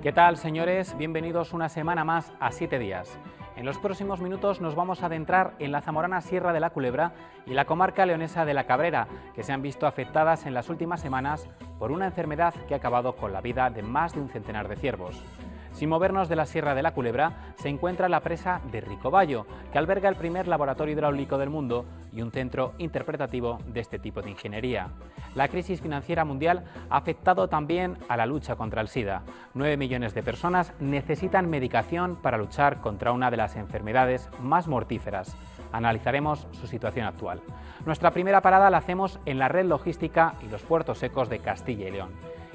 ¿Qué tal, señores? Bienvenidos una semana más a 7 días. En los próximos minutos nos vamos a adentrar en la zamorana Sierra de la Culebra y la comarca leonesa de la Cabrera, que se han visto afectadas en las últimas semanas por una enfermedad que ha acabado con la vida de más de un centenar de ciervos. Sin movernos de la Sierra de la Culebra, se encuentra la presa de Ricobayo, que alberga el primer laboratorio hidráulico del mundo y un centro interpretativo de este tipo de ingeniería. La crisis financiera mundial ha afectado también a la lucha contra el SIDA. 9 millones de personas necesitan medicación para luchar contra una de las enfermedades más mortíferas. Analizaremos su situación actual. Nuestra primera parada la hacemos en la red logística y los puertos secos de Castilla y León.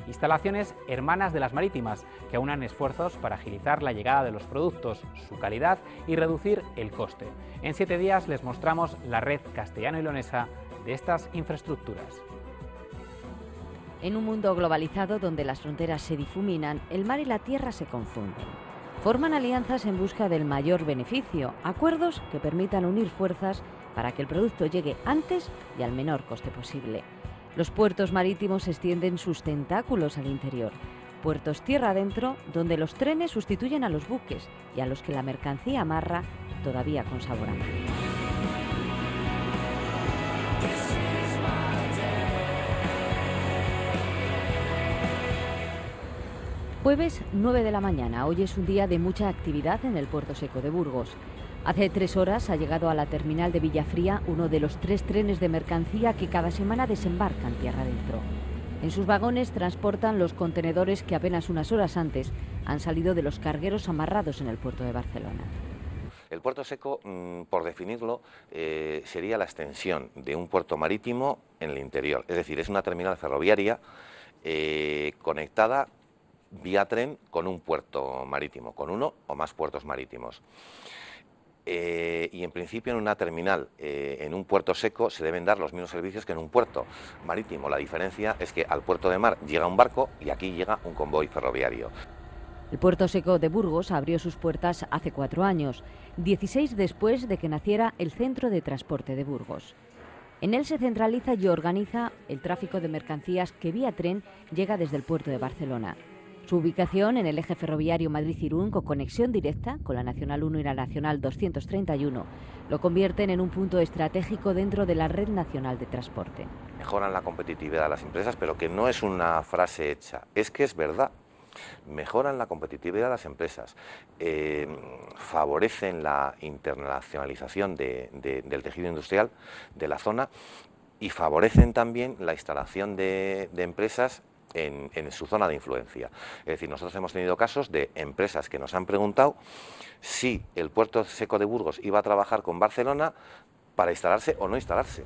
Instalaciones hermanas de las marítimas que aunan esfuerzos para agilizar la llegada de los productos, su calidad y reducir el coste. En 7 días les mostramos la red castellano y leonesa de estas infraestructuras. En un mundo globalizado donde las fronteras se difuminan, el mar y la tierra se confunden. Forman alianzas en busca del mayor beneficio, acuerdos que permitan unir fuerzas para que el producto llegue antes y al menor coste posible. Los puertos marítimos extienden sus tentáculos al interior. Puertos tierra adentro, donde los trenes sustituyen a los buques y a los que la mercancía amarra todavía con sabor a mar. Jueves 9 de la mañana. Hoy es un día de mucha actividad en el puerto seco de Burgos. Hace 3 horas ha llegado a la terminal de Villafría uno de los 3 trenes de mercancía que cada semana desembarcan tierra adentro. En sus vagones transportan los contenedores que apenas unas horas antes han salido de los cargueros amarrados en el puerto de Barcelona. El puerto seco, por definirlo, sería la extensión de un puerto marítimo en el interior. Es decir, es una terminal ferroviaria conectada vía tren con un puerto marítimo, con uno o más puertos marítimos. Y en principio en una terminal, en un puerto seco, se deben dar los mismos servicios que en un puerto marítimo. La diferencia es que al puerto de mar llega un barco y aquí llega un convoy ferroviario. El puerto seco de Burgos abrió sus puertas hace 4 años, 16 después de que naciera el Centro de Transporte de Burgos. En él se centraliza y organiza el tráfico de mercancías que vía tren llega desde el puerto de Barcelona. Su ubicación en el eje ferroviario Madrid-Irún, con conexión directa con la Nacional 1 y la Nacional 231, lo convierten en un punto estratégico dentro de la red nacional de transporte. Mejoran la competitividad de las empresas, pero que no es una frase hecha, es que es verdad. Mejoran la competitividad de las empresas, favorecen la internacionalización del tejido industrial de la zona y favorecen también la instalación de empresas en su zona de influencia. Es decir, nosotros hemos tenido casos de empresas que nos han preguntado si el puerto seco de Burgos iba a trabajar con Barcelona para instalarse o no instalarse.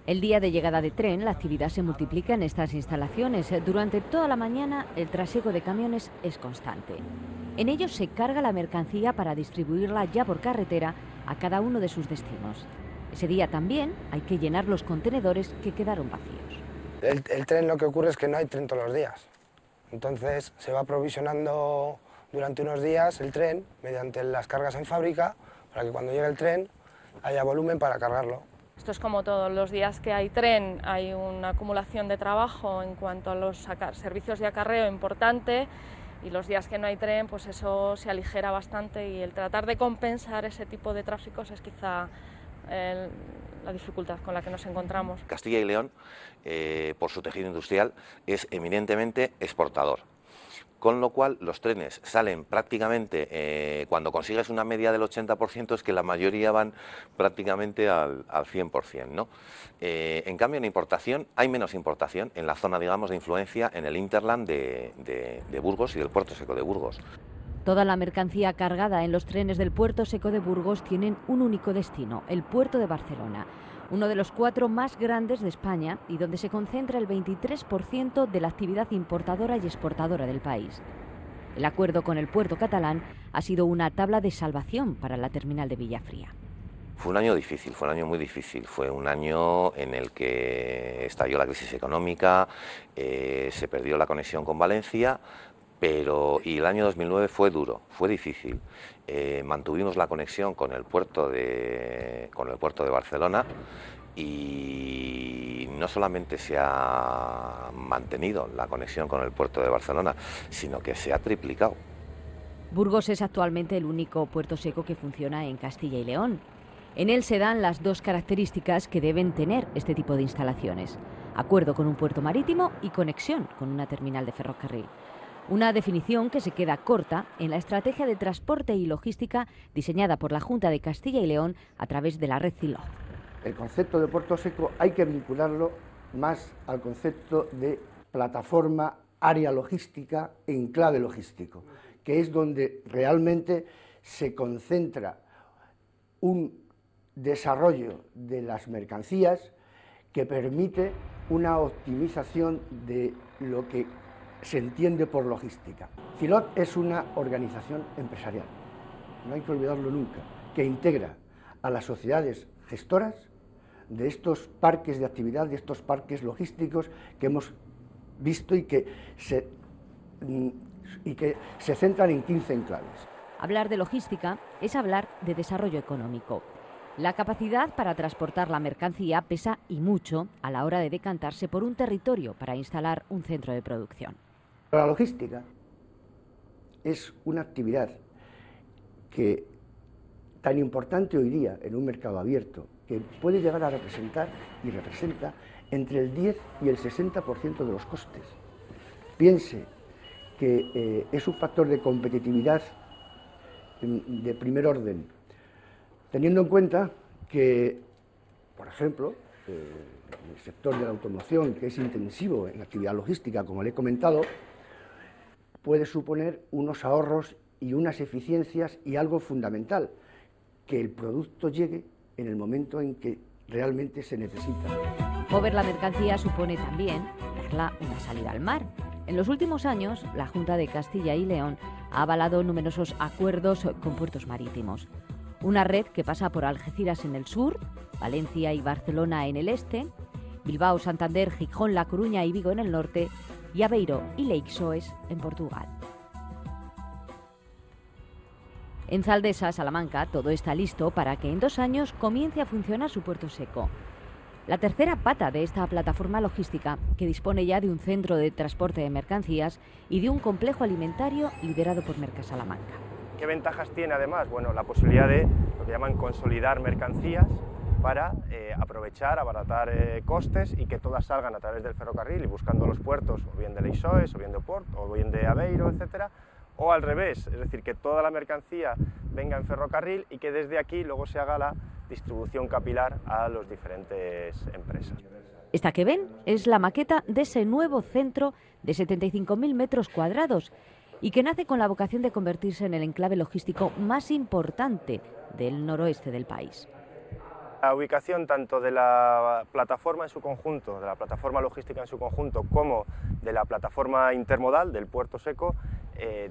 El día de llegada de tren, la actividad se multiplica en estas instalaciones. Durante toda la mañana, el trasiego de camiones es constante. En ellos se carga la mercancía para distribuirla ya por carretera a cada uno de sus destinos. Ese día también hay que llenar los contenedores que quedaron vacíos. El tren, lo que ocurre es que no hay tren todos los días. Entonces se va aprovisionando durante unos días el tren mediante las cargas en fábrica para que cuando llegue el tren haya volumen para cargarlo. Esto es como todos los días que hay tren, hay una acumulación de trabajo en cuanto a los servicios de acarreo importante, y los días que no hay tren, pues eso se aligera bastante, y el tratar de compensar ese tipo de tráficos es quizá la dificultad con la que nos encontramos. Castilla y León, por su tejido industrial, es eminentemente exportador. Con lo cual, los trenes salen prácticamente, cuando consigues una media del 80%, es que la mayoría van prácticamente al 100%, ¿no? En cambio, en importación, hay menos importación en la zona, digamos, de influencia, en el hinterland de Burgos y del puerto seco de Burgos. Toda la mercancía cargada en los trenes del puerto seco de Burgos tienen un único destino, el puerto de Barcelona, uno de los 4 más grandes de España y donde se concentra el 23% de la actividad importadora y exportadora del país. El acuerdo con el puerto catalán ha sido una tabla de salvación para la terminal de Villafría. Fue un año difícil, fue un año muy difícil, fue un año en el que estalló la crisis económica, se perdió la conexión con Valencia, y el año 2009 fue duro, fue difícil. Mantuvimos la conexión con el puerto de Barcelona y no solamente se ha mantenido la conexión con el puerto de Barcelona, sino que se ha triplicado. Burgos es actualmente el único puerto seco que funciona en Castilla y León. En él se dan las dos características que deben tener este tipo de instalaciones: acuerdo con un puerto marítimo y conexión con una terminal de ferrocarril. Una definición que se queda corta en la estrategia de transporte y logística diseñada por la Junta de Castilla y León a través de la red CILOG. El concepto de puerto seco hay que vincularlo más al concepto de plataforma, área logística, enclave logístico, que es donde realmente se concentra un desarrollo de las mercancías que permite una optimización de lo que se entiende por logística. CILOG es una organización empresarial, no hay que olvidarlo nunca, que integra a las sociedades gestoras de estos parques de actividad, de estos parques logísticos que hemos visto y que se centran en 15 enclaves. Hablar de logística es hablar de desarrollo económico. La capacidad para transportar la mercancía pesa y mucho a la hora de decantarse por un territorio para instalar un centro de producción. La logística es una actividad que tan importante hoy día en un mercado abierto, que puede llegar a representar y representa entre el 10 y el 60% de los costes. Piense que es un factor de competitividad de primer orden, teniendo en cuenta que, por ejemplo, el sector de la automoción, que es intensivo en la actividad logística, como le he comentado, puede suponer unos ahorros y unas eficiencias y algo fundamental, que el producto llegue en el momento en que realmente se necesita. Mover la mercancía supone también darla una salida al mar. En los últimos años, la Junta de Castilla y León ha avalado numerosos acuerdos con puertos marítimos. Una red que pasa por Algeciras en el sur, Valencia y Barcelona en el este, Bilbao, Santander, Gijón, La Coruña y Vigo en el norte, y Aveiro y Leixões en Portugal. En Zaldesa, Salamanca, todo está listo para que en 2 años comience a funcionar su puerto seco. La tercera pata de esta plataforma logística, que dispone ya de un centro de transporte de mercancías y de un complejo alimentario liderado por Mercasalamanca. ¿Qué ventajas tiene además? Bueno, la posibilidad de lo que llaman consolidar mercancías para aprovechar, abaratar costes y que todas salgan a través del ferrocarril y buscando los puertos, o bien de Leixões, o bien de Oporto, o bien de Aveiro, etcétera, o al revés, es decir, que toda la mercancía venga en ferrocarril y que desde aquí luego se haga la distribución capilar a las diferentes empresas. Esta que ven es la maqueta de ese nuevo centro de 75.000 metros cuadrados y que nace con la vocación de convertirse en el enclave logístico más importante del noroeste del país. La ubicación tanto de la plataforma en su conjunto, de la plataforma logística en su conjunto, como de la plataforma intermodal del puerto seco,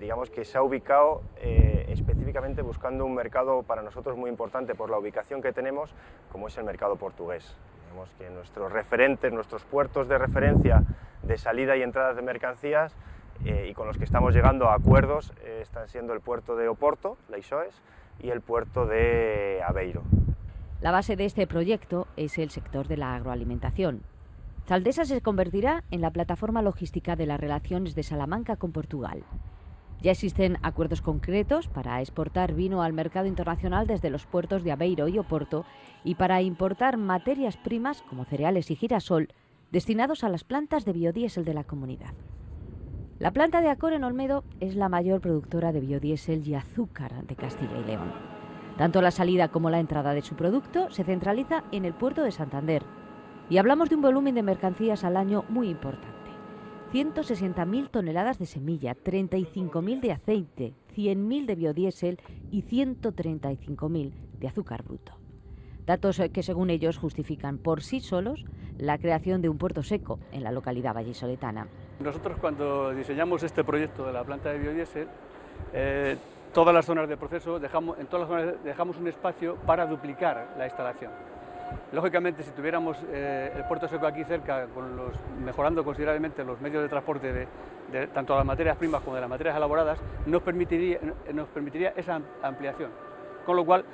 digamos que se ha ubicado específicamente buscando un mercado para nosotros muy importante por la ubicación que tenemos, como es el mercado portugués. Digamos que nuestros referentes, nuestros puertos de referencia de salida y entrada de mercancías y con los que estamos llegando a acuerdos están siendo el puerto de Oporto, Leixões, y el puerto de Aveiro. La base de este proyecto es el sector de la agroalimentación. Zaldesa se convertirá en la plataforma logística de las relaciones de Salamanca con Portugal. Ya existen acuerdos concretos para exportar vino al mercado internacional desde los puertos de Aveiro y Oporto y para importar materias primas como cereales y girasol destinados a las plantas de biodiesel de la comunidad. La planta de Acor en Olmedo es la mayor productora de biodiesel y azúcar de Castilla y León. Tanto la salida como la entrada de su producto se centraliza en el puerto de Santander. Y hablamos de un volumen de mercancías al año muy importante. 160.000 toneladas de semilla, 35.000 de aceite, 100.000 de biodiesel y 135.000 de azúcar bruto. Datos que según ellos justifican por sí solos la creación de un puerto seco en la localidad vallisoletana. Nosotros cuando diseñamos este proyecto de la planta de biodiesel, todas las zonas de proceso dejamos un espacio para duplicar la instalación. Lógicamente, si tuviéramos el puerto seco aquí cerca, mejorando considerablemente los medios de transporte de tanto las materias primas como de las materias elaboradas, nos permitiría esa ampliación, con lo cual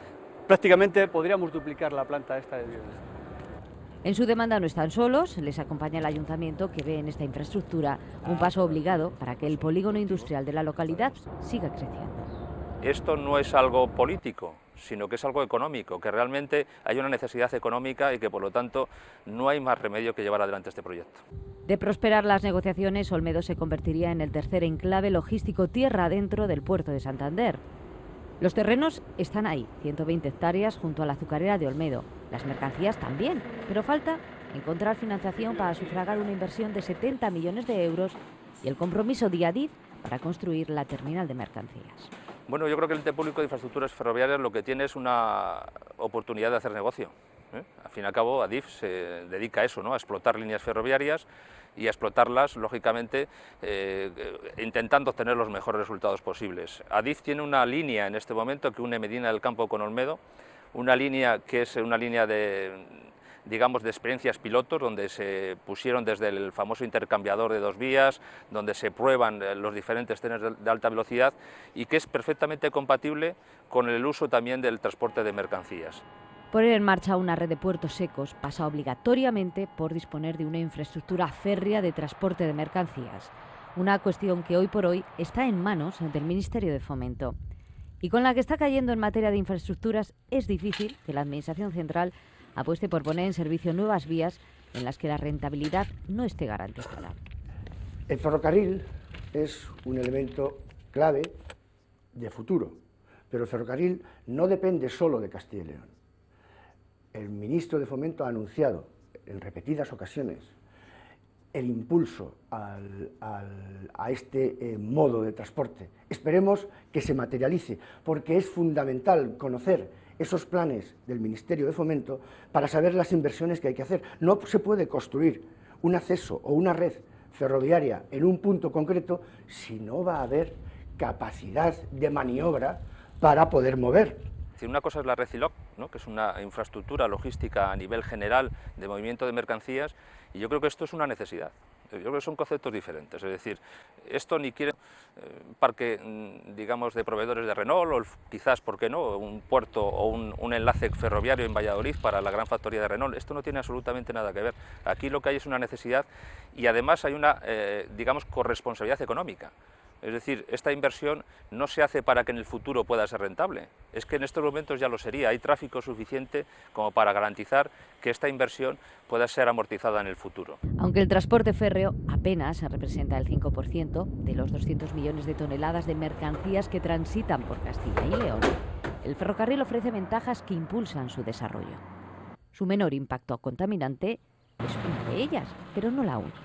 prácticamente podríamos duplicar la planta esta de biodiesel. En su demanda no están solos, les acompaña el ayuntamiento que ve en esta infraestructura un paso obligado para que el polígono industrial de la localidad siga creciendo. esto no es algo político, sino que es algo económico, que realmente hay una necesidad económica y que por lo tanto no hay más remedio que llevar adelante este proyecto. De prosperar las negociaciones, Olmedo se convertiría en el tercer enclave logístico tierra adentro del puerto de Santander. Los terrenos están ahí, 120 hectáreas junto a la azucarera de Olmedo. Las mercancías también, pero falta encontrar financiación para sufragar una inversión de 70 millones de euros y el compromiso de Adif para construir la terminal de mercancías. Bueno, yo creo que el ente público de infraestructuras ferroviarias lo que tiene es una oportunidad de hacer negocio. Al fin y al cabo, Adif se dedica a eso, ¿no? A explotar líneas ferroviarias y a explotarlas, lógicamente, intentando obtener los mejores resultados posibles. Adif tiene una línea en este momento que une Medina del Campo con Olmedo, una línea que es una línea de, digamos, de experiencias pilotos, donde se pusieron desde el famoso intercambiador de 2 vías, donde se prueban los diferentes trenes de alta velocidad y que es perfectamente compatible con el uso también del transporte de mercancías. Poner en marcha una red de puertos secos pasa obligatoriamente por disponer de una infraestructura férrea de transporte de mercancías, una cuestión que hoy por hoy está en manos del Ministerio de Fomento. Y con la que está cayendo en materia de infraestructuras, es difícil que la Administración Central apueste por poner en servicio nuevas vías en las que la rentabilidad no esté garantizada. El ferrocarril es un elemento clave de futuro, pero el ferrocarril no depende solo de Castilla y León. El ministro de Fomento ha anunciado en repetidas ocasiones el impulso a este modo de transporte. Esperemos que se materialice, porque es fundamental conocer esos planes del Ministerio de Fomento para saber las inversiones que hay que hacer. No se puede construir un acceso o una red ferroviaria en un punto concreto si no va a haber capacidad de maniobra para poder mover. Una cosa es la red CILOC, ¿no? Que es una infraestructura logística a nivel general de movimiento de mercancías, y yo creo que esto es una necesidad. Yo creo que son conceptos diferentes, es decir, esto ni quiere un parque, digamos, de proveedores de Renault, o quizás, ¿por qué no?, un puerto o un enlace ferroviario en Valladolid para la gran factoría de Renault. Esto no tiene absolutamente nada que ver. Aquí lo que hay es una necesidad y además hay una, digamos, corresponsabilidad económica. Es decir, esta inversión no se hace para que en el futuro pueda ser rentable, es que en estos momentos ya lo sería. Hay tráfico suficiente como para garantizar que esta inversión pueda ser amortizada en el futuro. Aunque el transporte férreo apenas representa el 5% de los 200 millones de toneladas de mercancías que transitan por Castilla y León, el ferrocarril ofrece ventajas que impulsan su desarrollo. Su menor impacto contaminante es una de ellas, pero no la única.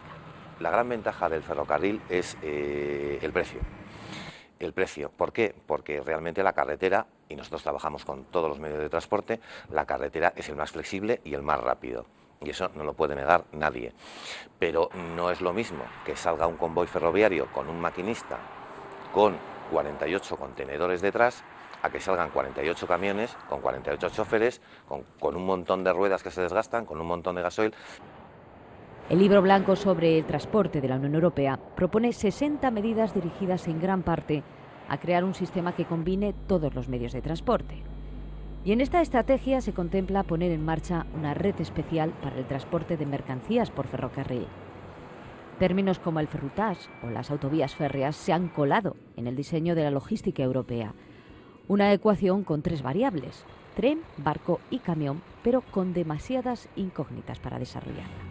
La gran ventaja del ferrocarril es el precio. El precio, ¿por qué? Porque realmente la carretera, y nosotros trabajamos con todos los medios de transporte, la carretera es el más flexible y el más rápido. Y eso no lo puede negar nadie. Pero no es lo mismo que salga un convoy ferroviario con un maquinista con 48 contenedores detrás, a que salgan 48 camiones con 48 choferes, con un montón de ruedas que se desgastan, con un montón de gasoil. El Libro Blanco sobre el transporte de la Unión Europea propone 60 medidas dirigidas en gran parte a crear un sistema que combine todos los medios de transporte. Y en esta estrategia se contempla poner en marcha una red especial para el transporte de mercancías por ferrocarril. Términos como el ferrutage o las autovías férreas se han colado en el diseño de la logística europea. Una ecuación con 3 variables: tren, barco y camión, pero con demasiadas incógnitas para desarrollarla.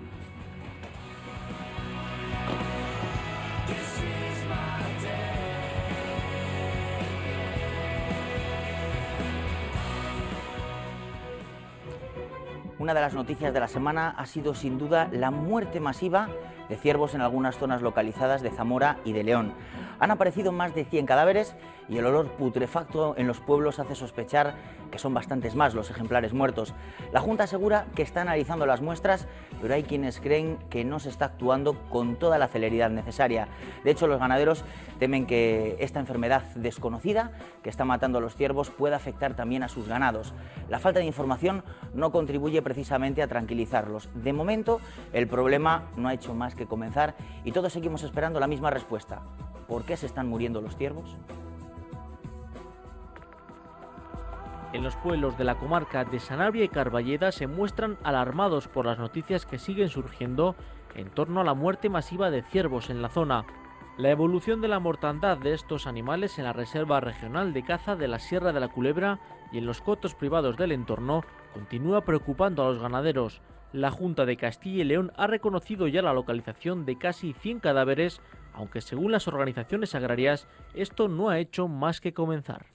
Una de las noticias de la semana ha sido sin duda la muerte masiva de ciervos en algunas zonas localizadas de Zamora y de León. Han aparecido más de 100 cadáveres y el olor putrefacto en los pueblos hace sospechar que son bastantes más los ejemplares muertos. La Junta asegura que está analizando las muestras, pero hay quienes creen que no se está actuando con toda la celeridad necesaria. De hecho, los ganaderos temen que esta enfermedad desconocida que está matando a los ciervos pueda afectar también a sus ganados. La falta de información no contribuye precisamente a tranquilizarlos. De momento, el problema no ha hecho más que comenzar y todos seguimos esperando la misma respuesta. ¿Por qué se están muriendo los ciervos? En los pueblos de la comarca de Sanabria y Carballeda se muestran alarmados por las noticias que siguen surgiendo en torno a la muerte masiva de ciervos en la zona. La evolución de la mortandad de estos animales en la Reserva Regional de Caza de la Sierra de la Culebra y en los cotos privados del entorno continúa preocupando a los ganaderos. La Junta de Castilla y León ha reconocido ya la localización de casi 100 cadáveres, aunque según las organizaciones agrarias esto no ha hecho más que comenzar.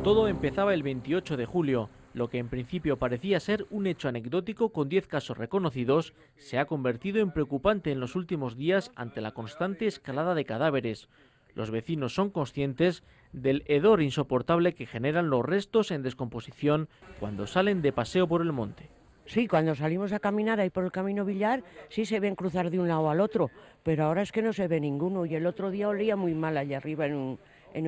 Todo empezaba el 28 de julio. Lo que en principio parecía ser un hecho anecdótico con 10 casos reconocidos, se ha convertido en preocupante en los últimos días ante la constante escalada de cadáveres. Los vecinos son conscientes del hedor insoportable que generan los restos en descomposición cuando salen de paseo por el monte. Sí, cuando salimos a caminar ahí por el camino Villar, sí se ven cruzar de un lado al otro, pero ahora es que no se ve ninguno y el otro día olía muy mal allá arriba en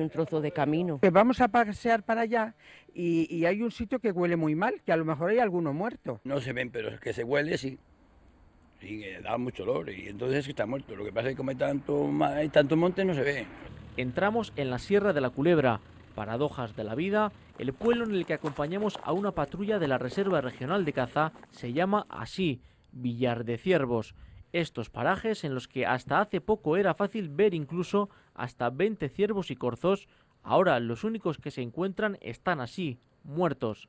un trozo de camino. Vamos a pasear para allá y hay un sitio que huele muy mal, que a lo mejor hay alguno muerto. No se ven, pero es que se huele, sí. Sí, que da mucho olor y entonces está muerto. Lo que pasa es que como hay tanto monte no se ve. Entramos en la Sierra de la Culebra. Paradojas de la vida, el pueblo en el que acompañamos a una patrulla de la Reserva Regional de Caza se llama así, Villar de Ciervos. Estos parajes en los que hasta hace poco era fácil ver incluso hasta 20 ciervos y corzos, ahora los únicos que se encuentran están así, muertos.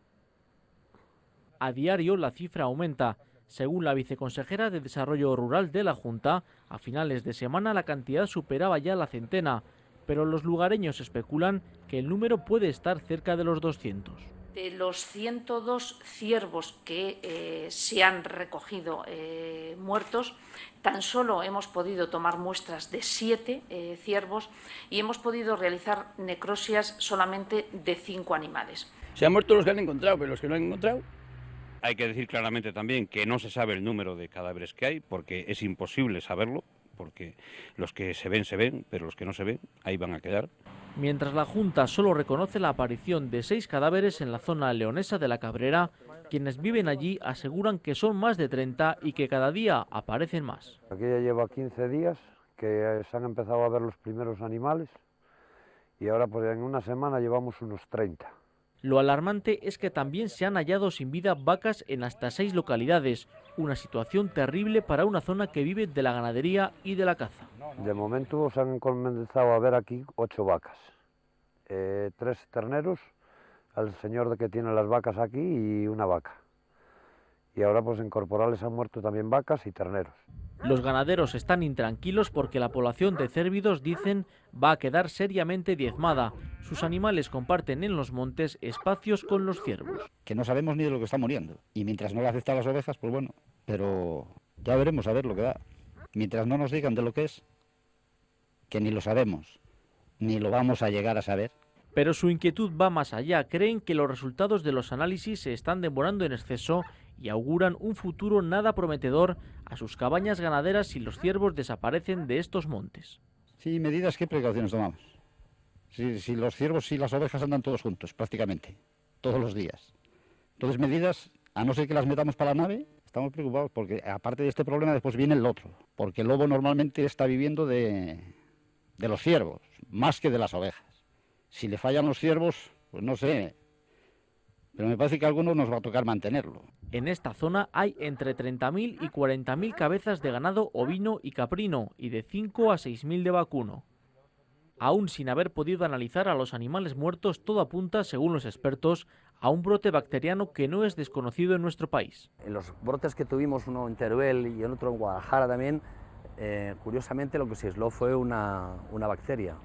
A diario la cifra aumenta. Según la viceconsejera de Desarrollo Rural de la Junta, a finales de semana la cantidad superaba ya la centena, pero los lugareños especulan que el número puede estar cerca de los 200. De los 102 ciervos que se han recogido muertos, tan solo hemos podido tomar muestras de 7 ciervos y hemos podido realizar necropsias solamente de 5 animales. Se han muerto los que han encontrado, pero los que no han encontrado... Hay que decir claramente también que no se sabe el número de cadáveres que hay, porque es imposible saberlo, porque los que se ven, pero los que no se ven, ahí van a quedar. Mientras la Junta solo reconoce la aparición de 6 cadáveres en la zona leonesa de la Cabrera, quienes viven allí aseguran que son más de 30 y que cada día aparecen más. Aquí ya lleva 15 días que se han empezado a ver los primeros animales y ahora pues en una semana llevamos unos 30. Lo alarmante es que también se han hallado sin vida vacas en hasta 6 localidades, una situación terrible para una zona que vive de la ganadería y de la caza. De momento se han comenzado a ver aquí 8 vacas, 3 terneros, al señor que tiene las vacas aquí y una vaca. Y ahora pues en corporales han muerto también vacas y terneros. Los ganaderos están intranquilos porque la población de cérvidos, dicen, va a quedar seriamente diezmada. Sus animales comparten en los montes espacios con los ciervos. Que no sabemos ni de lo que está muriendo. Y mientras no le afecta a las ovejas, pues bueno, pero ya veremos a ver lo que da. Mientras no nos digan de lo que es, que ni lo sabemos, ni lo vamos a llegar a saber. Pero su inquietud va más allá. Creen que los resultados de los análisis se están demorando en exceso y auguran un futuro nada prometedor a sus cabañas ganaderas si los ciervos desaparecen de estos montes. Sí, medidas, ¿qué precauciones tomamos? Si los ciervos y las ovejas andan todos juntos, prácticamente, todos los días. Entonces medidas, a no ser que las metamos para la nave, estamos preocupados porque aparte de este problema después viene el otro. Porque el lobo normalmente está viviendo de los ciervos, más que de las ovejas. Si le fallan los ciervos, pues no sé, pero me parece que a algunos nos va a tocar mantenerlo. En esta zona hay entre 30.000 y 40.000 cabezas de ganado ovino y caprino y de 5 a 6.000 de vacuno. Aún sin haber podido analizar a los animales muertos, todo apunta, según los expertos, a un brote bacteriano que no es desconocido en nuestro país. En los brotes que tuvimos, uno en Teruel y en otro en Guadalajara también, curiosamente lo que se aisló fue una bacteria,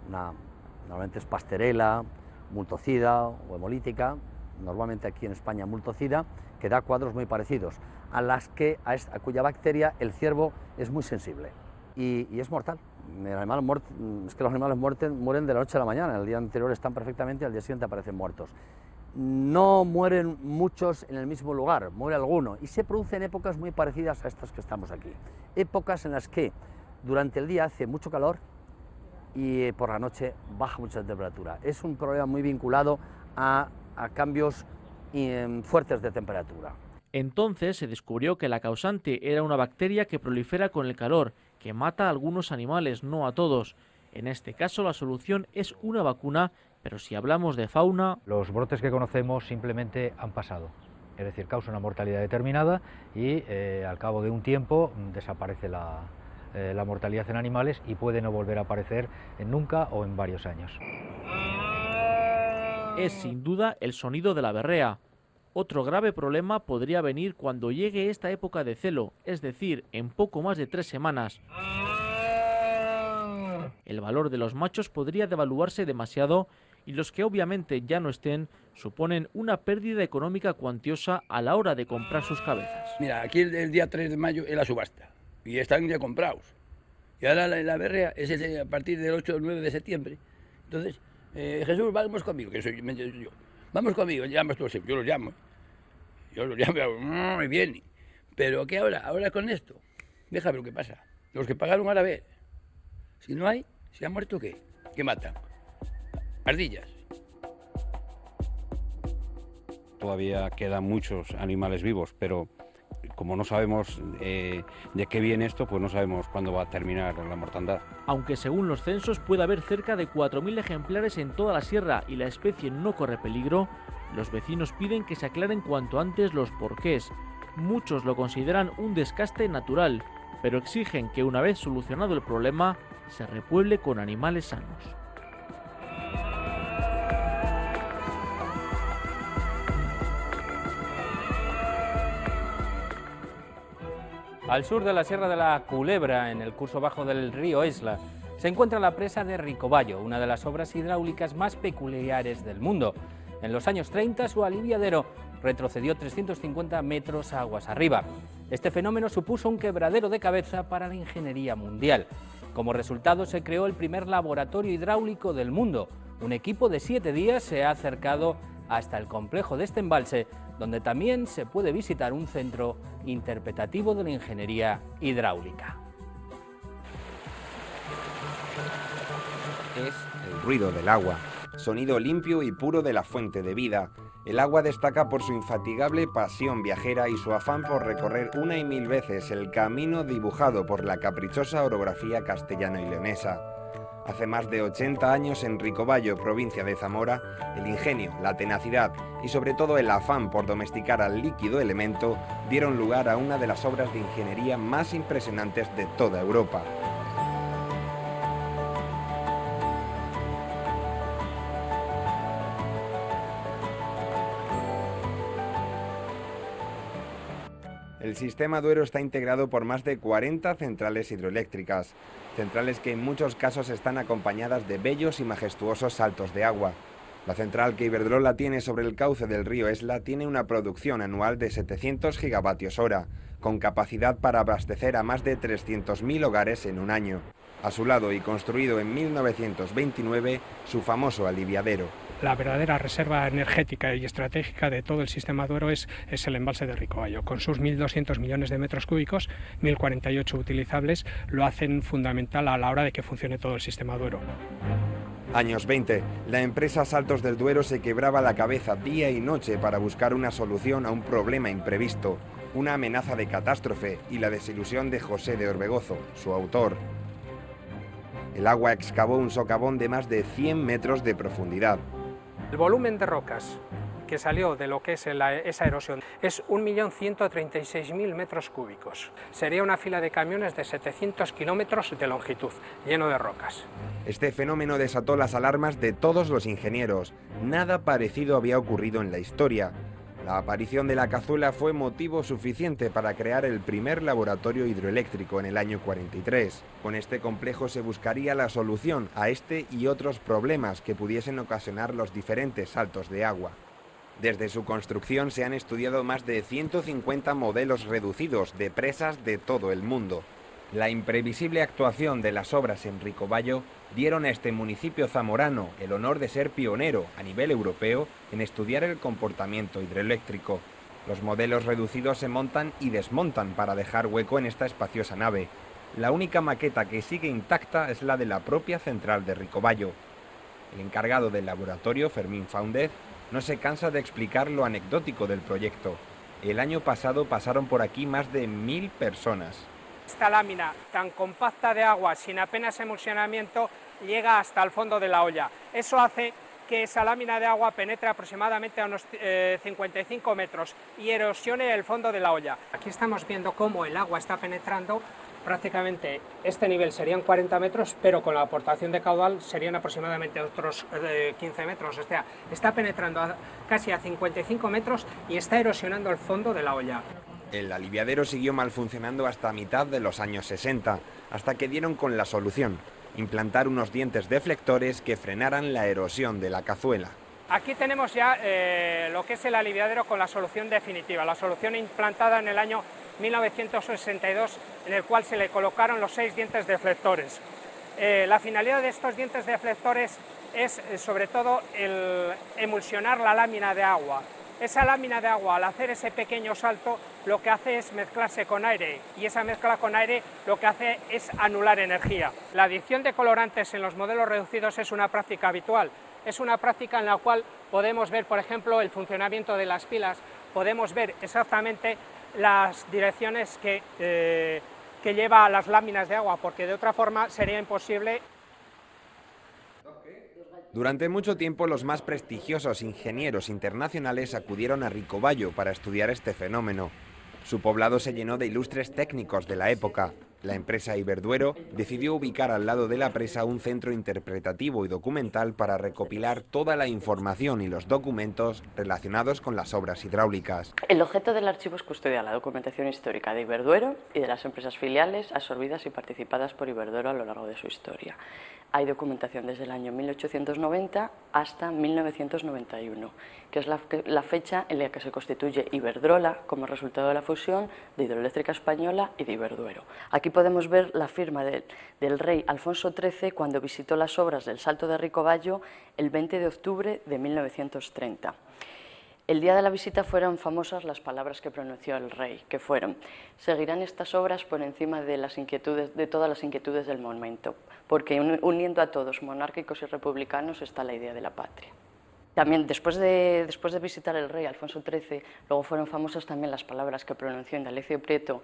normalmente es Pasteurella, multocida o hemolítica, normalmente aquí en España multocida, que da cuadros muy parecidos, a cuya bacteria el ciervo es muy sensible y es mortal. Es que los animales mueren de la noche a la mañana, el día anterior están perfectamente y al día siguiente aparecen muertos. No mueren muchos en el mismo lugar, muere alguno, y se producen épocas muy parecidas a estas que estamos aquí. Épocas en las que durante el día hace mucho calor y por la noche baja mucha temperatura. Es un problema muy vinculado a cambios fuertes de temperatura. Entonces se descubrió que la causante era una bacteria que prolifera con el calor, que mata a algunos animales, no a todos. En este caso la solución es una vacuna, pero si hablamos de fauna... Los brotes que conocemos simplemente han pasado, es decir, causa una mortalidad determinada y al cabo de un tiempo desaparece la mortalidad en animales y puede no volver a aparecer nunca o en varios años. Es sin duda el sonido de la berrea. Otro grave problema podría venir cuando llegue esta época de celo, es decir, en poco más de 3 semanas. El valor de los machos podría devaluarse demasiado y los que obviamente ya no estén suponen una pérdida económica cuantiosa a la hora de comprar sus cabezas. Mira, aquí el día 3 de mayo es la subasta y están ya comprados. Y ahora la berrea es a partir del 8 o 9 de septiembre. Entonces, Jesús, vamos conmigo, que soy yo. Vamos conmigo, llamas tú, yo los llamo. Yo los llamo, y vienen. Pero ¿qué ahora? Ahora con esto. Déjame lo que pasa. Los que pagaron ahora ver. Si no hay, ¿se ha muerto qué? ¿Qué matan? Ardillas. Todavía quedan muchos animales vivos, pero como no sabemos de qué viene esto, pues no sabemos cuándo va a terminar la mortandad. Aunque según los censos puede haber cerca de 4.000 ejemplares en toda la sierra y la especie no corre peligro, los vecinos piden que se aclaren cuanto antes los porqués. Muchos lo consideran un desgaste natural, pero exigen que una vez solucionado el problema, se repueble con animales sanos. Al sur de la Sierra de la Culebra, en el curso bajo del río Esla, se encuentra la presa de Ricobayo, una de las obras hidráulicas más peculiares del mundo. En los años 30 su aliviadero retrocedió 350 metros aguas arriba. Este fenómeno supuso un quebradero de cabeza para la ingeniería mundial. Como resultado se creó el primer laboratorio hidráulico del mundo. Un equipo de 7 días se ha acercado hasta el complejo de este embalse, donde también se puede visitar un centro interpretativo de la ingeniería hidráulica. Es el ruido del agua, sonido limpio y puro de la fuente de vida. El agua destaca por su infatigable pasión viajera y su afán por recorrer una y mil veces el camino dibujado por la caprichosa orografía castellano y leonesa. Hace más de 80 años en Ricobayo, provincia de Zamora, el ingenio, la tenacidad y sobre todo el afán por domesticar al líquido elemento dieron lugar a una de las obras de ingeniería más impresionantes de toda Europa. El sistema Duero está integrado por más de 40 centrales hidroeléctricas, centrales que en muchos casos están acompañadas de bellos y majestuosos saltos de agua. La central que Iberdrola tiene sobre el cauce del río Esla tiene una producción anual de 700 gigavatios hora, con capacidad para abastecer a más de 300.000 hogares en un año. A su lado y construido en 1929, su famoso aliviadero. La verdadera reserva energética y estratégica de todo el sistema Duero es el embalse de Ricobayo. Con sus 1.200 millones de metros cúbicos, 1.048 utilizables, lo hacen fundamental a la hora de que funcione todo el sistema Duero. Años 20, la empresa Saltos del Duero se quebraba la cabeza día y noche para buscar una solución a un problema imprevisto, una amenaza de catástrofe y la desilusión de José de Orbegozo, su autor. El agua excavó un socavón de más de 100 metros de profundidad. El volumen de rocas que salió de lo que es esa erosión es 1.136.000 metros cúbicos. Sería una fila de camiones de 700 kilómetros de longitud, lleno de rocas. Este fenómeno desató las alarmas de todos los ingenieros. Nada parecido había ocurrido en la historia. La aparición de la cazuela fue motivo suficiente para crear el primer laboratorio hidroeléctrico en el año 43. Con este complejo se buscaría la solución a este y otros problemas que pudiesen ocasionar los diferentes saltos de agua. Desde su construcción se han estudiado más de 150 modelos reducidos de presas de todo el mundo. La imprevisible actuación de las obras en Ricobayo dieron a este municipio zamorano el honor de ser pionero a nivel europeo en estudiar el comportamiento hidroeléctrico. Los modelos reducidos se montan y desmontan para dejar hueco en esta espaciosa nave. La única maqueta que sigue intacta es la de la propia central de Ricobayo. El encargado del laboratorio, Fermín Fáundez, no se cansa de explicar lo anecdótico del proyecto. El año pasado pasaron por aquí más de 1000 personas. Esta lámina tan compacta de agua, sin apenas emulsionamiento, llega hasta el fondo de la olla. Eso hace que esa lámina de agua penetre aproximadamente a unos 55 metros y erosione el fondo de la olla. Aquí estamos viendo cómo el agua está penetrando. Prácticamente este nivel serían 40 metros, pero con la aportación de caudal serían aproximadamente otros 15 metros. O sea, está penetrando casi a 55 metros y está erosionando el fondo de la olla. El aliviadero siguió mal funcionando hasta mitad de los años 60, hasta que dieron con la solución: implantar unos dientes deflectores que frenaran la erosión de la cazuela. Aquí tenemos ya lo que es el aliviadero con la solución definitiva, la solución implantada en el año 1962, en el cual se le colocaron los 6 dientes deflectores. La finalidad de estos dientes deflectores es sobre todo el emulsionar la lámina de agua. Esa lámina de agua, al hacer ese pequeño salto, lo que hace es mezclarse con aire, y esa mezcla con aire lo que hace es anular energía. La adición de colorantes en los modelos reducidos es una práctica habitual. Es una práctica en la cual podemos ver, por ejemplo, el funcionamiento de las pilas, podemos ver exactamente las direcciones que lleva a las láminas de agua, porque de otra forma sería imposible. Durante mucho tiempo los más prestigiosos ingenieros internacionales acudieron a Ricobayo para estudiar este fenómeno. Su poblado se llenó de ilustres técnicos de la época. La empresa Iberduero decidió ubicar al lado de la presa un centro interpretativo y documental para recopilar toda la información y los documentos relacionados con las obras hidráulicas. El objeto del archivo es custodiar la documentación histórica de Iberduero y de las empresas filiales absorbidas y participadas por Iberduero a lo largo de su historia. Hay documentación desde el año 1890 hasta 1991, que es la fecha en la que se constituye Iberdrola como resultado de la fusión de Hidroeléctrica Española y de Iberduero. Aquí podemos ver la firma del rey Alfonso XIII cuando visitó las obras del Salto de Ricobayo el 20 de octubre de 1930. El día de la visita fueron famosas las palabras que pronunció el rey, que fueron: seguirán estas obras por encima de todas las inquietudes del momento, porque uniendo a todos, monárquicos y republicanos, está la idea de la patria. También después de visitar el rey Alfonso XIII, luego fueron famosas también las palabras que pronunció Indalecio Prieto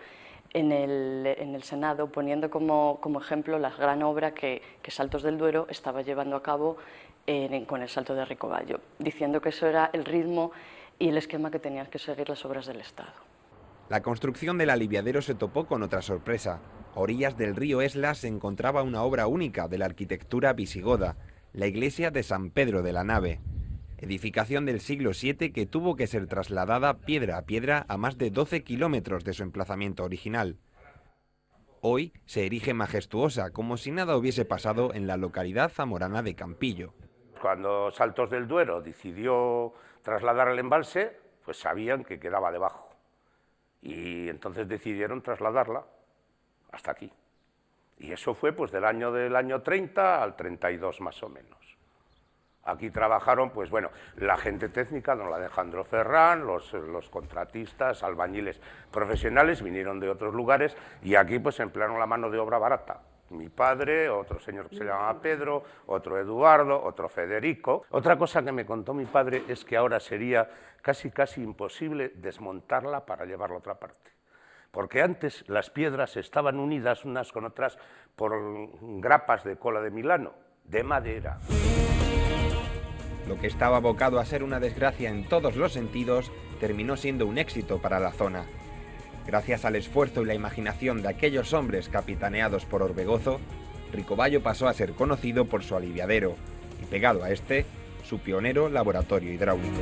en el Senado, poniendo como ejemplo la gran obra que Saltos del Duero estaba llevando a cabo con el Salto de Ricobayo, diciendo que eso era el ritmo y el esquema que tenían que seguir las obras del Estado. La construcción del aliviadero se topó con otra sorpresa. A orillas del río Esla se encontraba una obra única de la arquitectura visigoda, la iglesia de San Pedro de la Nave, edificación del siglo VII que tuvo que ser trasladada piedra a piedra a más de 12 kilómetros de su emplazamiento original. Hoy se erige majestuosa, como si nada hubiese pasado en la localidad zamorana de Campillo. Cuando Saltos del Duero decidió trasladar el embalse, pues sabían que quedaba debajo. Y entonces decidieron trasladarla hasta aquí. Y eso fue pues del año 30 al 32 más o menos. Aquí trabajaron, pues bueno, la gente técnica, don Alejandro Ferrán, los contratistas, albañiles profesionales, vinieron de otros lugares y aquí pues emplearon la mano de obra barata. Mi padre, otro señor que se llamaba Pedro, otro Eduardo, otro Federico. Otra cosa que me contó mi padre es que ahora sería casi imposible desmontarla para llevarla a otra parte. Porque antes las piedras estaban unidas unas con otras por grapas de cola de Milano, de madera. Lo que estaba abocado a ser una desgracia en todos los sentidos, terminó siendo un éxito para la zona. Gracias al esfuerzo y la imaginación de aquellos hombres capitaneados por Orbegozo, Ricobayo pasó a ser conocido por su aliviadero y, pegado a este, su pionero laboratorio hidráulico.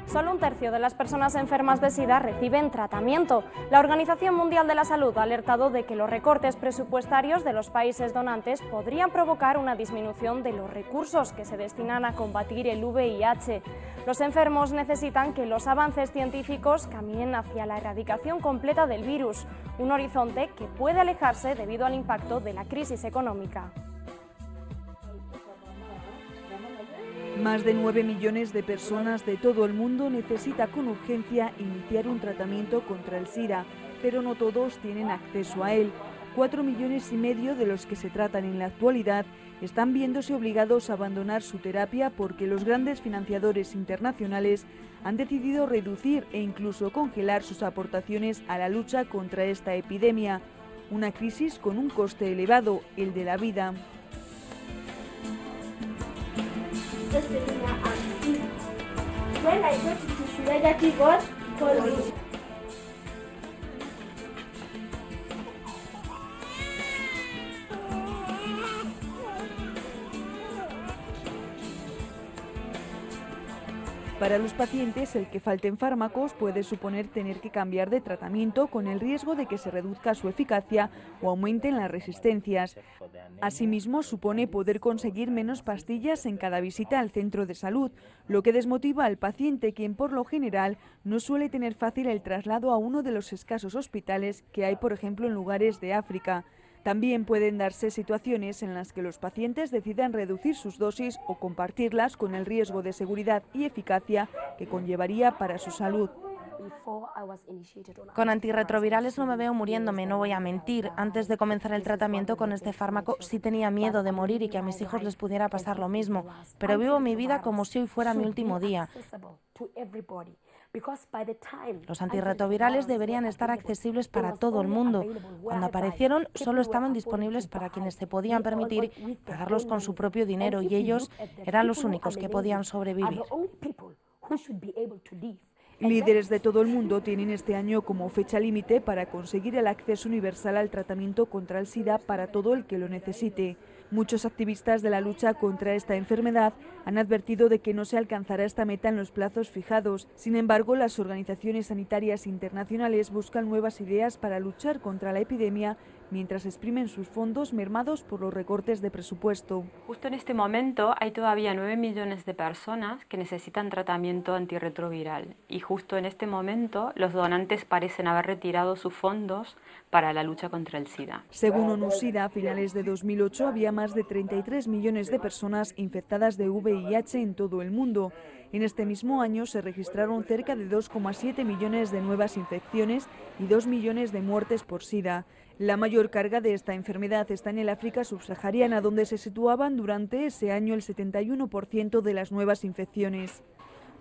Solo un tercio de las personas enfermas de SIDA reciben tratamiento. La Organización Mundial de la Salud ha alertado de que los recortes presupuestarios de los países donantes podrían provocar una disminución de los recursos que se destinan a combatir el VIH. Los enfermos necesitan que los avances científicos caminen hacia la erradicación completa del virus, un horizonte que puede alejarse debido al impacto de la crisis económica. Más de 9 millones de personas de todo el mundo necesitan con urgencia iniciar un tratamiento contra el SIDA, pero no todos tienen acceso a él. 4,5 millones de los que se tratan en la actualidad están viéndose obligados a abandonar su terapia porque los grandes financiadores internacionales han decidido reducir e incluso congelar sus aportaciones a la lucha contra esta epidemia, una crisis con un coste elevado, el de la vida. Para los pacientes, el que falten fármacos puede suponer tener que cambiar de tratamiento con el riesgo de que se reduzca su eficacia o aumenten las resistencias. Asimismo, supone poder conseguir menos pastillas en cada visita al centro de salud, lo que desmotiva al paciente, quien por lo general no suele tener fácil el traslado a uno de los escasos hospitales que hay, por ejemplo, en lugares de África. También pueden darse situaciones en las que los pacientes decidan reducir sus dosis o compartirlas con el riesgo de seguridad y eficacia que conllevaría para su salud. Con antirretrovirales no me veo muriéndome, no voy a mentir. Antes de comenzar el tratamiento con este fármaco sí tenía miedo de morir y que a mis hijos les pudiera pasar lo mismo, pero vivo mi vida como si hoy fuera mi último día. Los antirretrovirales deberían estar accesibles para todo el mundo. Cuando aparecieron, solo estaban disponibles para quienes se podían permitir pagarlos con su propio dinero y ellos eran los únicos que podían sobrevivir. Líderes de todo el mundo tienen este año como fecha límite para conseguir el acceso universal al tratamiento contra el SIDA para todo el que lo necesite. Muchos activistas de la lucha contra esta enfermedad han advertido de que no se alcanzará esta meta en los plazos fijados. Sin embargo, las organizaciones sanitarias internacionales buscan nuevas ideas para luchar contra la epidemia mientras exprimen sus fondos mermados por los recortes de presupuesto. Justo en este momento hay todavía 9 millones de personas que necesitan tratamiento antirretroviral y justo en este momento los donantes parecen haber retirado sus fondos para la lucha contra el SIDA. Según ONU-SIDA, a finales de 2008 había más de 33 millones de personas infectadas de VIH en todo el mundo. En este mismo año se registraron cerca de 2,7 millones de nuevas infecciones y 2 millones de muertes por SIDA. La mayor carga de esta enfermedad está en el África subsahariana, donde se situaban durante ese año el 71% de las nuevas infecciones.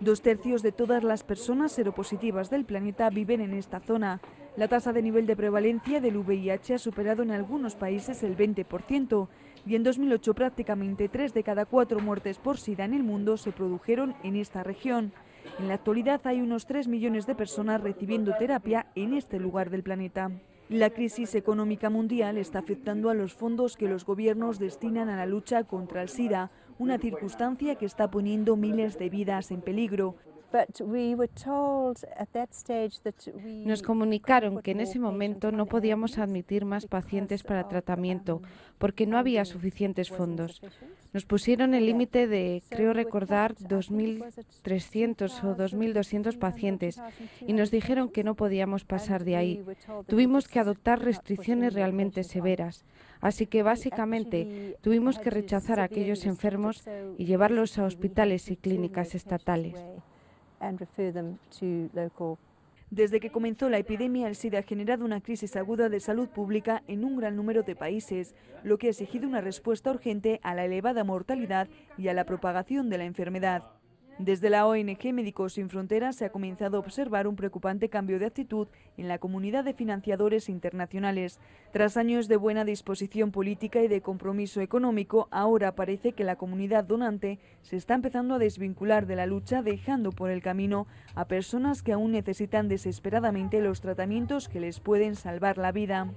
2/3 de todas las personas seropositivas del planeta viven en esta zona. La tasa de nivel de prevalencia del VIH ha superado en algunos países el 20% y en 2008 prácticamente 3 de cada 4 muertes por SIDA en el mundo se produjeron en esta región. En la actualidad hay unos 3 millones de personas recibiendo terapia en este lugar del planeta. La crisis económica mundial está afectando a los fondos que los gobiernos destinan a la lucha contra el SIDA, una circunstancia que está poniendo miles de vidas en peligro. Nos comunicaron que en ese momento no podíamos admitir más pacientes para tratamiento porque no había suficientes fondos. Nos pusieron el límite de, creo recordar, 2.300 o 2.200 pacientes y nos dijeron que no podíamos pasar de ahí. Tuvimos que adoptar restricciones realmente severas. Así que básicamente tuvimos que rechazar a aquellos enfermos y llevarlos a hospitales y clínicas estatales. Desde que comenzó la epidemia, el SIDA ha generado una crisis aguda de salud pública en un gran número de países, lo que ha exigido una respuesta urgente a la elevada mortalidad y a la propagación de la enfermedad. Desde la ONG Médicos Sin Fronteras se ha comenzado a observar un preocupante cambio de actitud en la comunidad de financiadores internacionales. Tras años de buena disposición política y de compromiso económico, ahora parece que la comunidad donante se está empezando a desvincular de la lucha, dejando por el camino a personas que aún necesitan desesperadamente los tratamientos que les pueden salvar la vida.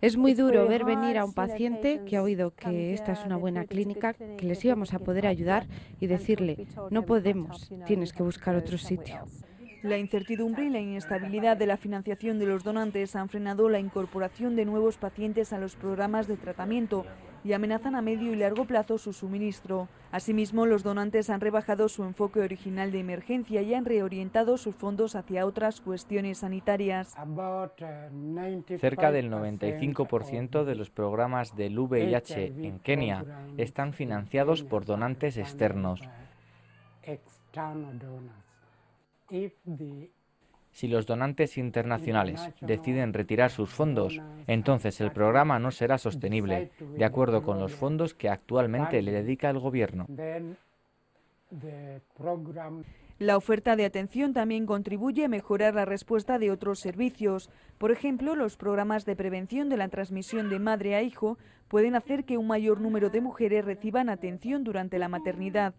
Es muy duro ver venir a un paciente que ha oído que esta es una buena clínica, que les íbamos a poder ayudar y decirle, no podemos, tienes que buscar otro sitio. La incertidumbre y la inestabilidad de la financiación de los donantes han frenado la incorporación de nuevos pacientes a los programas de tratamiento y amenazan a medio y largo plazo su suministro. Asimismo, los donantes han rebajado su enfoque original de emergencia y han reorientado sus fondos hacia otras cuestiones sanitarias. Cerca del 95% de los programas del VIH en Kenia están financiados por donantes externos. Si los donantes internacionales deciden retirar sus fondos, entonces el programa no será sostenible, de acuerdo con los fondos que actualmente le dedica el gobierno. La oferta de atención también contribuye a mejorar la respuesta de otros servicios. Por ejemplo, los programas de prevención de la transmisión de madre a hijo pueden hacer que un mayor número de mujeres reciban atención durante la maternidad.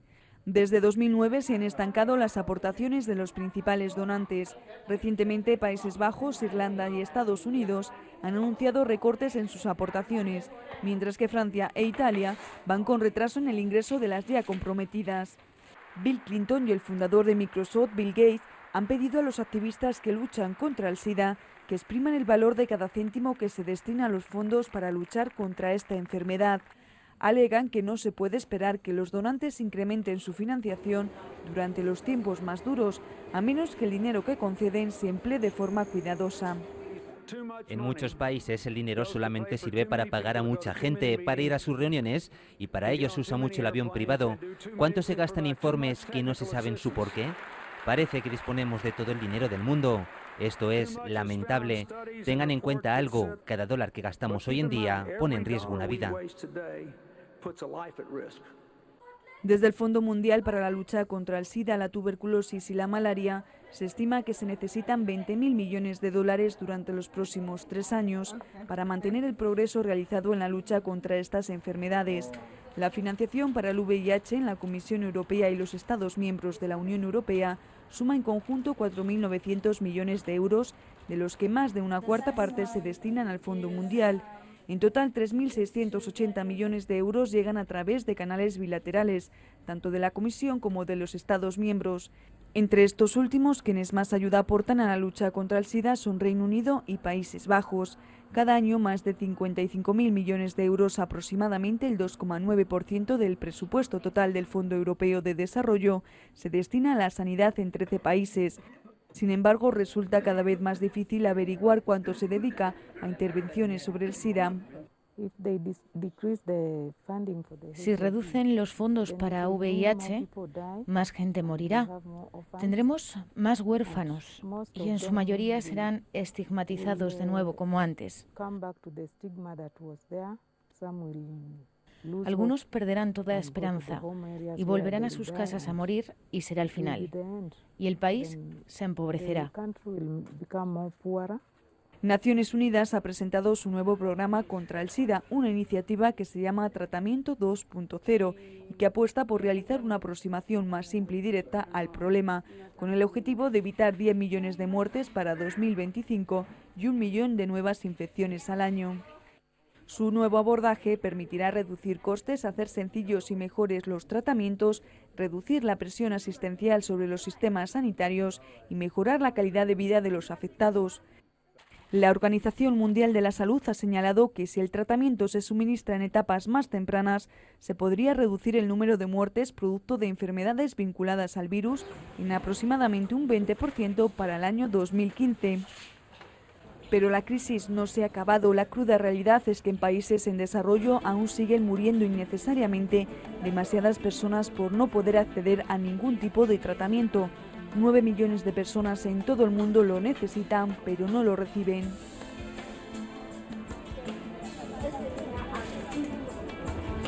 Desde 2009 se han estancado las aportaciones de los principales donantes. Recientemente, Países Bajos, Irlanda y Estados Unidos han anunciado recortes en sus aportaciones, mientras que Francia e Italia van con retraso en el ingreso de las ya comprometidas. Bill Clinton y el fundador de Microsoft, Bill Gates, han pedido a los activistas que luchan contra el SIDA que expriman el valor de cada céntimo que se destina a los fondos para luchar contra esta enfermedad. Alegan que no se puede esperar que los donantes incrementen su financiación durante los tiempos más duros, a menos que el dinero que conceden se emplee de forma cuidadosa. En muchos países el dinero solamente sirve para pagar a mucha gente, para ir a sus reuniones, y para ello se usa mucho el avión privado. ¿Cuánto se gasta en informes que no se saben su porqué? Parece que disponemos de todo el dinero del mundo. Esto es lamentable. Tengan en cuenta algo, cada dólar que gastamos hoy en día pone en riesgo una vida. Desde el Fondo Mundial para la Lucha contra el SIDA, la tuberculosis y la malaria, se estima que se necesitan 20.000 millones de dólares durante los próximos 3 años para mantener el progreso realizado en la lucha contra estas enfermedades. La financiación para el VIH en la Comisión Europea y los Estados miembros de la Unión Europea suma en conjunto 4.900 millones de euros, de los que más de una cuarta parte se destinan al Fondo Mundial. En total, 3.680 millones de euros llegan a través de canales bilaterales, tanto de la Comisión como de los Estados miembros. Entre estos últimos, quienes más ayuda aportan a la lucha contra el SIDA son Reino Unido y Países Bajos. Cada año, más de 55.000 millones de euros, aproximadamente el 2,9% del presupuesto total del Fondo Europeo de Desarrollo, se destina a la sanidad en 13 países. Sin embargo, resulta cada vez más difícil averiguar cuánto se dedica a intervenciones sobre el SIDA. Si reducen los fondos para VIH, más gente morirá. Tendremos más huérfanos y en su mayoría serán estigmatizados de nuevo como antes. Algunos perderán toda esperanza y volverán a sus casas a morir y será el final. Y el país se empobrecerá. Naciones Unidas ha presentado su nuevo programa contra el SIDA, una iniciativa que se llama Tratamiento 2.0 y que apuesta por realizar una aproximación más simple y directa al problema, con el objetivo de evitar 10 millones de muertes para 2025 y 1 millón de nuevas infecciones al año. Su nuevo abordaje permitirá reducir costes, hacer sencillos y mejores los tratamientos, reducir la presión asistencial sobre los sistemas sanitarios y mejorar la calidad de vida de los afectados. La Organización Mundial de la Salud ha señalado que si el tratamiento se suministra en etapas más tempranas, se podría reducir el número de muertes producto de enfermedades vinculadas al virus en aproximadamente un 20% para el año 2015. Pero la crisis no se ha acabado. La cruda realidad es que en países en desarrollo aún siguen muriendo innecesariamente demasiadas personas por no poder acceder a ningún tipo de tratamiento. 9 millones de personas en todo el mundo lo necesitan, pero no lo reciben.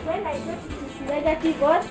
When I get to see chicos,